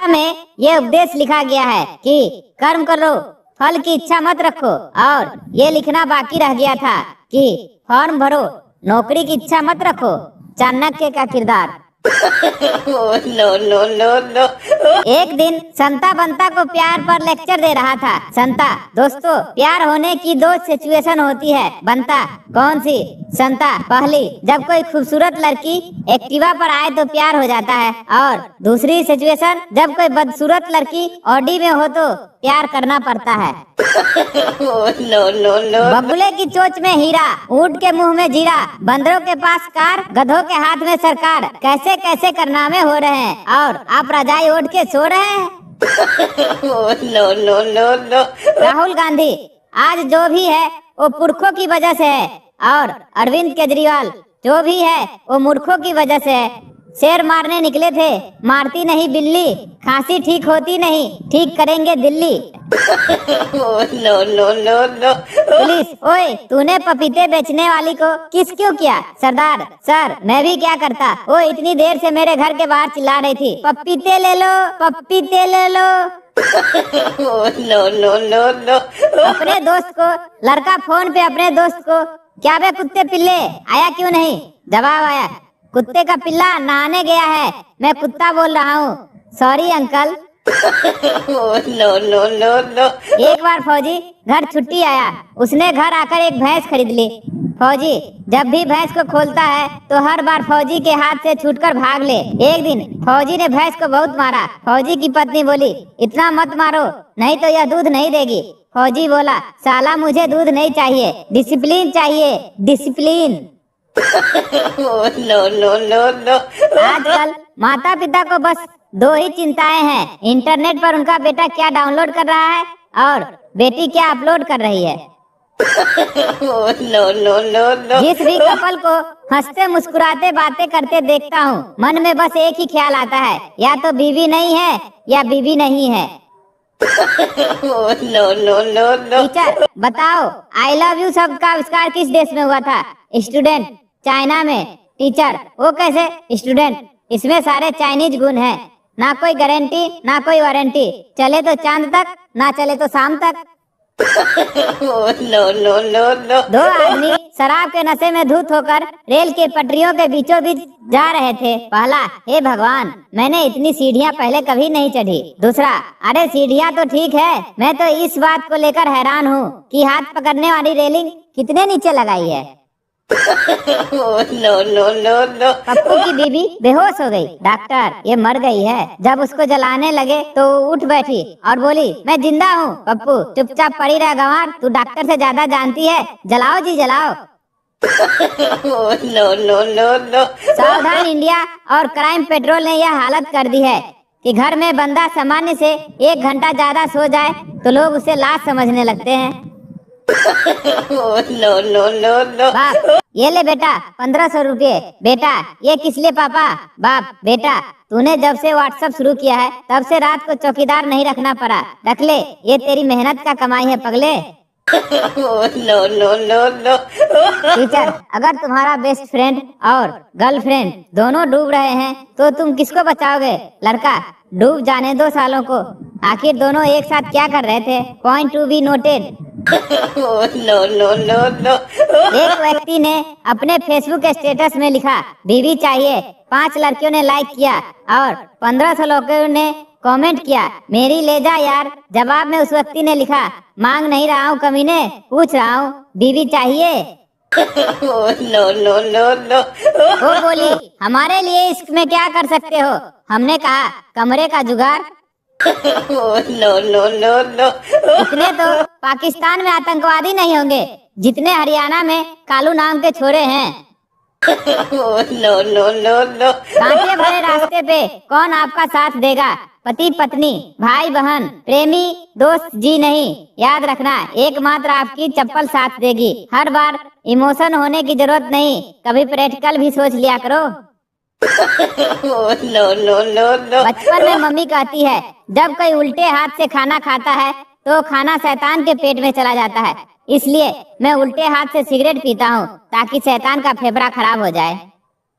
में ये उपदेश लिखा गया है कि कर्म करो, फल की इच्छा मत रखो। और ये लिखना बाकी रह गया था कि फॉर्म भरो, नौकरी की इच्छा मत रखो। चाणक्य का किरदार। No no no no. एक दिन संता बंता को प्यार पर लेक्चर दे रहा था। संता, दोस्तों, प्यार होने की दो सिचुएशन होती है। बंता, कौन सी? संता, पहली, जब कोई खूबसूरत लड़की एक्टिवा पर आए तो प्यार हो जाता है, और दूसरी सिचुएशन, जब कोई बदसूरत लड़की ऑडी में हो तो प्यार करना पड़ता है। No no no. बगुले की चोंच में हीरा, ऊंट के मुंह में जीरा, बंदरों के पास कार, गधों के हाथ में सरकार। कैसे कैसे कारनामे हो रहे हैं और आप रजाई ओढ़ के सो रहे हैं। No no no no. Rahul Gandhi, आज जो भी है वो पुरखों की वजह से है, और अरविंद केजरीवाल, जो भी है वो मूर्खों की वजह से है। शेर मारने निकले थे, मारती नहीं बिल्ली, खांसी ठीक होती नहीं, ठीक करेंगे Delhi. No no no no. Police, ओए, तूने पपीते बेचने वाली को किस क्यों किया? सरदार, सर, मैं भी क्या करता, वो इतनी देर से मेरे घर के बाहर चिल्ला रही थी, पपीते ले लो, पपीते ले लो। No no no no. अपने दोस्त को, लड़का फोन पे अपने दोस्त को, क्या बे कुत्ते पिल्ले, आया क्यों नहीं? जवाब आया, कुत्ते का पिल्ला नहाने गया है, मैं कुत्ता बोल रहा हूँ, sorry uncle. No no no no. एक बार फौजी घर छुट्टी आया, उसने घर आकर एक भैंस खरीद ली। फौजी जब भी भैंस को खोलता है तो हर बार फौजी के हाथ से छूटकर भाग ले। एक दिन फौजी ने भैंस को बहुत मारा। फौजी की पत्नी बोली, इतना मत मारो, नहीं तो यह दूध नहीं देगी। फौजी बोला, साला मुझे दूध नहीं चाहिए, डिसिप्लिन चाहिए, discipline. No no no no. आजकल माता पिता को बस दो ही चिंताएं हैं, इंटरनेट पर उनका बेटा क्या डाउनलोड कर रहा है और बेटी क्या अपलोड कर रही है। No no no no. जिस भी कपल को हंसते मुस्कुराते बातें करते देखता हूँ, मन में बस एक ही ख्याल आता है, या तो बीवी नहीं है या बीवी नहीं है। No no no no. Teacher, बताओ, आई लव यू शब्द का आविष्कार किस देश में हुआ था? स्टूडेंट, चाइना में। टीचर, वो कैसे? स्टूडेंट, इसमें सारे चाइनीज गुण हैं, ना कोई गारंटी ना कोई वारंटी, चले तो चांद तक, ना चले तो शाम तक। No no no no. दो आदमी शराब के नशे में धुत होकर रेल के पटरियों के बीचों बीच जा रहे थे। पहला, हे भगवान, मैंने इतनी सीढ़ियाँ पहले कभी नहीं चढ़ी। दूसरा, अरे सीढ़ियाँ तो ठीक है, मैं तो इस बात को लेकर हैरान हूँ कि हाथ पकड़ने वाली रेलिंग कितने नीचे लगाई है। No no no no. Pappu की बीबी बेहोश हो गई। डॉक्टर, ये मर गई है। जब उसको जलाने लगे तो उठ बैठी और बोली, मैं जिंदा हूँ। पप्पू, चुपचाप पड़ी रह गंवार, तू डॉक्टर से ज्यादा जानती है, जलाओ जी जलाओ। No no no no. Savdhaan India और क्राइम पेट्रोल ने यह हालत कर दी है कि घर में बंदा सामान्य से 1 घंटा ज्यादा सो जाए तो लोग उसे लाश समझने लगते हैं। No no no no. बाप, ये ले बेटा 1500 रुपये। बेटा, ये किस लिए पापा? बाप, बेटा, तूने जब से व्हाट्सएप शुरू किया है तब से रात को चौकीदार नहीं रखना पड़ा, रख ले, ये तेरी मेहनत का कमाई है पगले। No no no no. Teacher, अगर तुम्हारा बेस्ट फ्रेंड और गर्लफ्रेंड दोनों डूब रहे हैं तो तुम किसको बचाओगे? लड़का, डूब जाने 2 सालों को, आखिर दोनों एक साथ क्या कर रहे थे? Point to be noted. No no no no. एक व्यक्ति ने अपने फेसबुक स्टेटस में लिखा, बीवी चाहिए। 5 लड़कियों ने लाइक किया और 1500 लोगों ने कमेंट किया, मेरी ले जा यार। जवाब में उस व्यक्ति ने लिखा, मांग नहीं रहा हूँ कमीने, पूछ रहा हूँ, बीवी चाहिए। No no no no. वो बोली, हमारे लिए इश्क में क्या कर सकते हो? हमने कहा, कमरे का जुगाड़। No no no no. इतने तो पाकिस्तान में आतंकवादी नहीं होंगे जितने हरियाणा में कालू नाम के छोरे हैं। No no no no. कांटे भरे रास्ते पे कौन आपका साथ देगा? पति पत्नी, भाई बहन, प्रेमी, दोस्त जी नहीं। याद रखना, एकमात्र आपकी चप्पल साथ देगी। हर बार इमोशन होने की जरूरत नहीं, कभी प्रैक्टिकल भी सोच लिया करो। No no no no. बचपन में मम्मी कहती है, जब कोई उल्टे हाथ से खाना खाता है तो खाना शैतान के पेट में चला जाता है, इसलिए मैं उल्टे हाथ से सिगरेट पीता हूँ ताकि शैतान का फेफड़ा खराब हो जाए।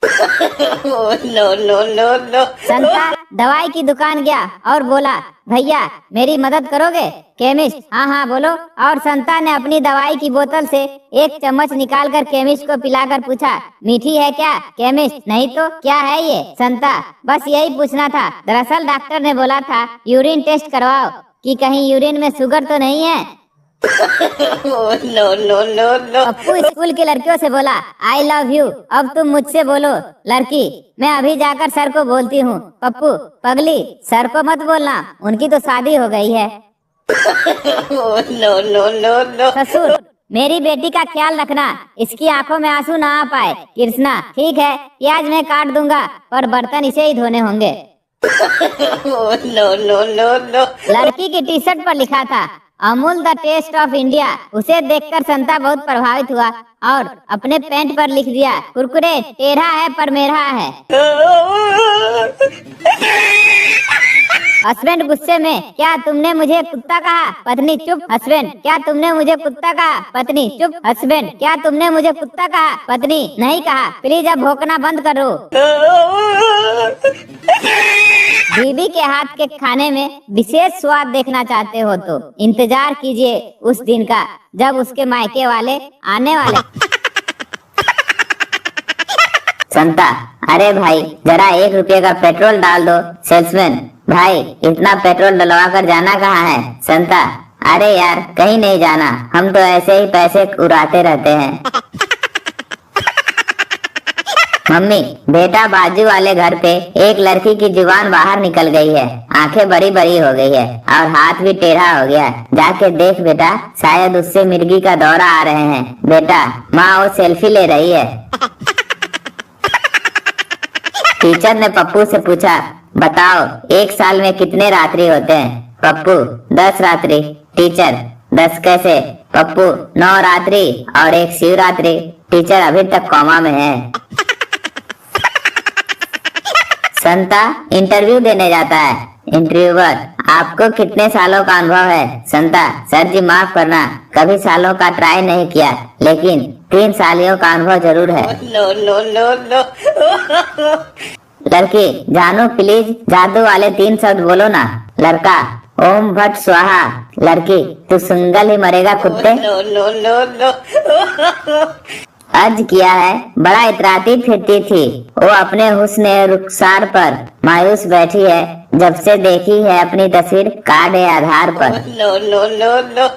Oh no no no no. संता दवाई की दुकान गया और बोला, भैया मेरी मदद करोगे? केमिस्ट, हाँ हाँ बोलो। और संता ने अपनी दवाई की बोतल से एक चम्मच निकालकर केमिस्ट को पिलाकर पूछा, मीठी है क्या? केमिस्ट, नहीं तो क्या है ये? संता, बस यही पूछना था। दरअसल डॉक्टर ने बोला था यूरिन टेस्ट करवाओ कि कहीं यूरिन में शुगर तो नहीं है। Oh no no no no. Pappu school की लड़कियों से बोला, आई लव यू। अब तुम मुझसे बोलो। लड़की, मैं अभी जाकर सर को बोलती हूँ। पप्पू, पगली, सर को मत बोलना, उनकी तो शादी हो गई है। Oh no no no no. ससुर, मेरी बेटी का ख्याल रखना, इसकी आंखों में आंसू ना आ पाए। कृष्णा, ठीक है, प्याज मैं काट दूंगा, पर बर्तन इसे ही धोने होंगे। Oh no no no no. लड़की की टी शर्ट पर लिखा था, Amul the taste of India. उसे देखकर संता बहुत प्रभावित हुआ और अपने पैंट पर लिख दिया, कुरकुरे टेढ़ा है पर मेरा है। हस्बैंड गुस्से में, क्या तुमने मुझे कुत्ता कहा? पत्नी, चुप। हस्बैंड, क्या तुमने मुझे कुत्ता कहा? पत्नी, चुप। हस्बैंड, क्या तुमने मुझे कुत्ता कहा? पत्नी, नहीं कहा। प्लीज अब भौंकना बंद करो। बीबी के हाथ के खाने में विशेष स्वाद देखना चाहते हो तो इंतजार कीजिए उस दिन का जब उसके मायके वाले आने वाले। संता, अरे भाई जरा 1 रुपये का पेट्रोल डाल दो। सेल्समैन, भाई इतना पेट्रोल डलवा कर जाना कहाँ है? संता, अरे यार कहीं नहीं जाना, हम तो ऐसे ही पैसे उड़ाते रहते हैं। मम्मी, बेटा बाजू वाले घर पे एक लड़की की जुबान बाहर निकल गई है, आंखें बड़ी बड़ी हो गई है और हाथ भी टेढ़ा हो गया है। जाके देख बेटा, शायद उससे मिर्गी का दौरा आ रहे हैं। बेटा, माँ वो सेल्फी ले रही है। टीचर ने पप्पू से पूछा, बताओ 1 साल में कितने रात्रि होते हैं? पप्पू, 10 रात्रि। टीचर, 10 कैसे? पप्पू, 9 रात्रि और 1 शिवरात्रि। टीचर अभी तक कॉमा में है। संता इंटरव्यू देने जाता है। इंटरव्यूअर, आपको कितने सालों का अनुभव है? संता, सर जी माफ करना, कभी सालों का ट्राई नहीं किया, लेकिन 3 सालियों का अनुभव जरूर है। No no no no. लड़की, जानू प्लीज जादू वाले 3 शब्द बोलो ना। लड़का, ओम भट स्वाहा। लड़की, तू सुंगल ही मरेगा कुत्ते। No no no no. अर्ज किया है, बड़ा इतराती फिरती थी, वो अपने हुस्न रुखसार पर मायूस बैठी है, जब से देखी है अपनी तस्वीर कार्ड आधार पर। No no no no.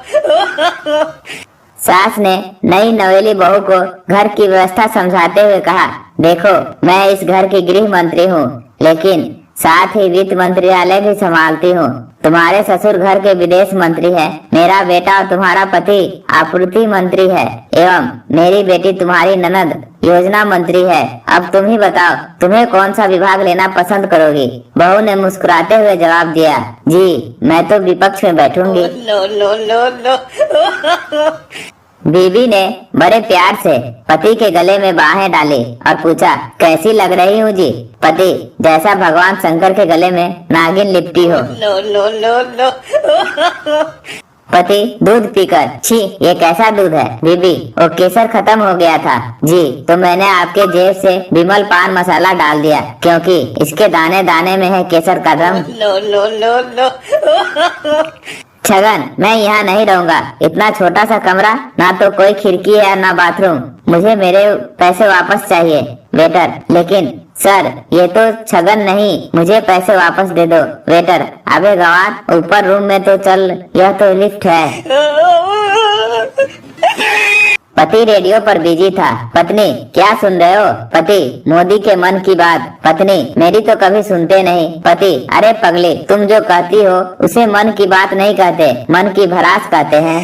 सास ने नई नवेली बहू को घर की व्यवस्था समझाते हुए कहा, देखो मैं इस घर की गृह मंत्री हूँ, लेकिन साथ ही वित्त मंत्रालय भी संभालती हूँ। तुम्हारे ससुर घर के विदेश मंत्री है, मेरा बेटा और तुम्हारा पति आपूर्ति मंत्री है, एवं मेरी बेटी तुम्हारी ननद योजना मंत्री है। अब तुम ही बताओ, तुम्हें कौन सा विभाग लेना पसंद करोगी? बहू ने मुस्कुराते हुए जवाब दिया, जी मैं तो विपक्ष में बैठूंगी। No no no no. बीबी ने बड़े प्यार से पति के गले में बाहें डाली और पूछा, कैसी लग रही हूँ जी? पति, जैसा भगवान शंकर के गले में नागिन लिपटी हो। No no no no. पति दूध पीकर, छी ये कैसा दूध है? बीबी, वो केसर खत्म हो गया था जी, तो मैंने आपके जेब से विमल पान मसाला डाल दिया, क्योंकि इसके दाने दाने में है केसर का दम। No no no no. Chhagan, मैं यहाँ नहीं रहूँगा, इतना छोटा सा कमरा, ना तो कोई खिड़की है ना बाथरूम, मुझे मेरे पैसे वापस चाहिए। वेटर, लेकिन सर ये तो छगन नहीं, मुझे पैसे वापस दे दो। वेटर, अबे गवार, ऊपर रूम में तो चल, यह तो लिफ्ट है। पति रेडियो पर बिजी था। पत्नी, क्या सुन रहे हो? पति, मोदी के मन की बात। पत्नी, मेरी तो कभी सुनते नहीं। पति, अरे पगली, तुम जो कहती हो उसे मन की बात नहीं कहते, मन की भड़ास कहते हैं।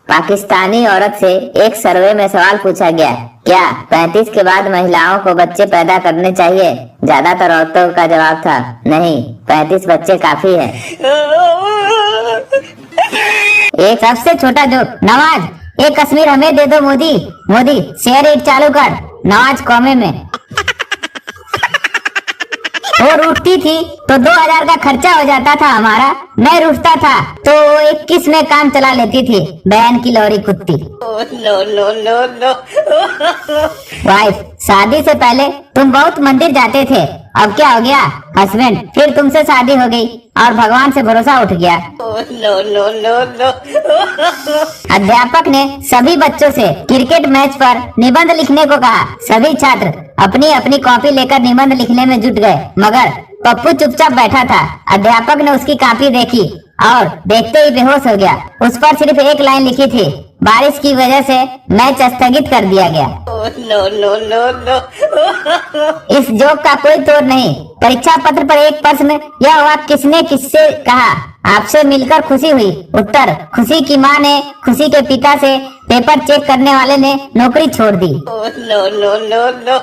पाकिस्तानी औरत से एक सर्वे में सवाल पूछा गया, क्या 35 के बाद महिलाओं को बच्चे पैदा करने चाहिए? ज्यादातर औरतों का जवाब था, नहीं, 35 बच्चे काफी है। एक सबसे छोटा जोक, नवाज एक कश्मीर हमें दे दो मोदी। मोदी, शेयर इट चालू कर। नवाज कौमे में। और उठती थी तो 2000 का खर्चा हो जाता था हमारा। मैं रूठता था तो 21 में काम चला लेती थी, बहन की लौरी कुत्ती। Oh, no, no, no, no. Wife, शादी से पहले तुम बहुत मंदिर जाते थे, अब क्या हो गया? हस्बैंड, फिर तुमसे शादी हो गई और भगवान से भरोसा उठ गया। Oh, no, no, no, no. अध्यापक ने सभी बच्चों से क्रिकेट मैच पर निबंध लिखने को कहा। सभी छात्र अपनी अपनी कॉपी लेकर निबंध लिखने में जुट गए, मगर पप्पू चुपचाप बैठा था। अध्यापक ने उसकी कॉपी देखी और देखते ही बेहोश हो गया। उस पर सिर्फ एक लाइन लिखी थी, बारिश की वजह से मैच स्थगित कर दिया गया। Oh, no, no, no, no. इस जोक का कोई तोड़ नहीं। परीक्षा पत्र पर एक प्रश्न, यह वाक्य किसने किससे कहा? आपसे मिलकर खुशी हुई। उत्तर, खुशी की माँ ने खुशी के पिता से। पेपर चेक करने वाले ने नौकरी छोड़ दी। Oh, no, no, no, no.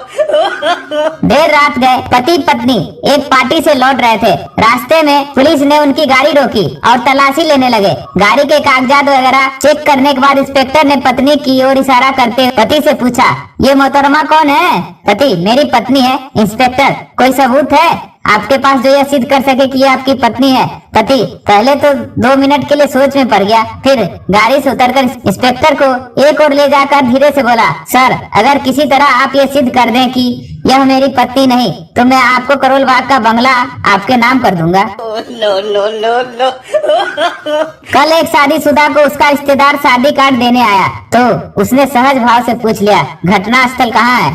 देर रात गए पति पत्नी एक पार्टी से लौट रहे थे। रास्ते में पुलिस ने उनकी गाड़ी रोकी और तलाशी लेने लगे। गाड़ी के कागजात वगैरह चेक करने के बाद इंस्पेक्टर ने पत्नी की ओर इशारा करते हुए पति से पूछा, ये मोहतरमा कौन है? पति, मेरी पत्नी है। इंस्पेक्टर, कोई सबूत है आपके पास जो यह सिद्ध कर सके कि ये आपकी पत्नी है? पति पहले तो 2 मिनट के लिए सोच में पड़ गया, फिर गाड़ी से उतरकर इंस्पेक्टर को एक और ले जाकर धीरे से बोला, सर, अगर किसी तरह आप ये सिद्ध कर दें कि यह मेरी पत्नी नहीं, तो मैं आपको करोल बाग का बंगला आपके नाम कर दूंगा। Oh, no, no, no, no. कल एक शादीशुदा को उसका रिश्तेदार शादी कार्ड देने आया तो उसने सहज भाव से पूछ लिया, घटना स्थल कहाँ है?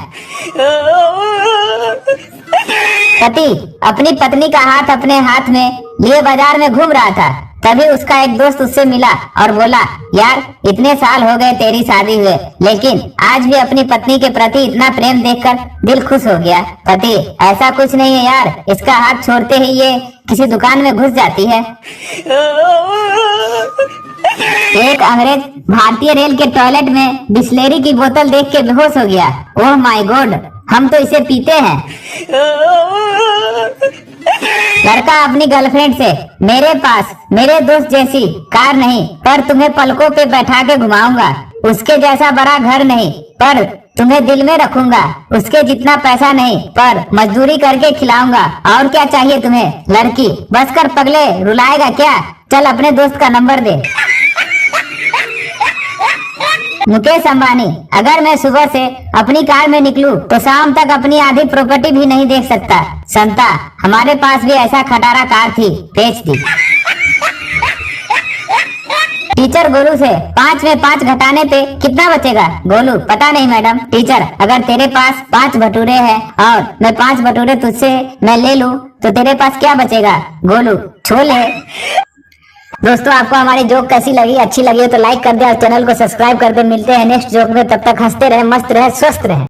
पति अपनी पत्नी का हाथ अपने हाथ में लिए बाजार में घूम रहा था। तभी उसका एक दोस्त उससे मिला और बोला, यार, इतने साल हो गए तेरी शादी हुए, लेकिन आज भी अपनी पत्नी के प्रति इतना प्रेम देखकर दिल खुश हो गया। पति, ऐसा कुछ नहीं है यार, इसका हाथ छोड़ते ही ये किसी दुकान में घुस जाती है। एक अंग्रेज भारतीय रेल के टॉयलेट में बिस्लेरी की बोतल देख के बेहोश हो गया। ओह माय गॉड, हम तो इसे पीते हैं। लड़का अपनी गर्लफ्रेंड से, मेरे पास मेरे दोस्त जैसी कार नहीं, पर तुम्हें पलकों पे बैठा के घुमाऊंगा। उसके जैसा बड़ा घर नहीं, पर तुम्हें दिल में रखूंगा। उसके जितना पैसा नहीं, पर मजदूरी करके खिलाऊंगा। और क्या चाहिए तुम्हें? लड़की, बस कर पगले, रुलाएगा क्या? चल अपने दोस्त का नंबर दे। मुकेश अंबानी, अगर मैं सुबह से अपनी कार में निकलूं तो शाम तक अपनी आधी प्रॉपर्टी भी नहीं देख सकता। संता, हमारे पास भी ऐसा खटारा कार थी, बेच दी। टीचर गोलू से, 5 में 5 घटाने पे कितना बचेगा? गोलू, पता नहीं मैडम। टीचर, अगर तेरे पास 5 भटूरे हैं और मैं 5 भटूरे तुझसे मैं ले लूं तो तेरे पास क्या बचेगा? गोलू, छोले। दोस्तों, आपको हमारी जोक कैसी लगी? अच्छी लगी हो तो लाइक कर दे और चैनल को सब्सक्राइब कर दे। मिलते हैं नेक्स्ट जोक में, तब तक हंसते रहे, मस्त रहे, स्वस्थ रहे।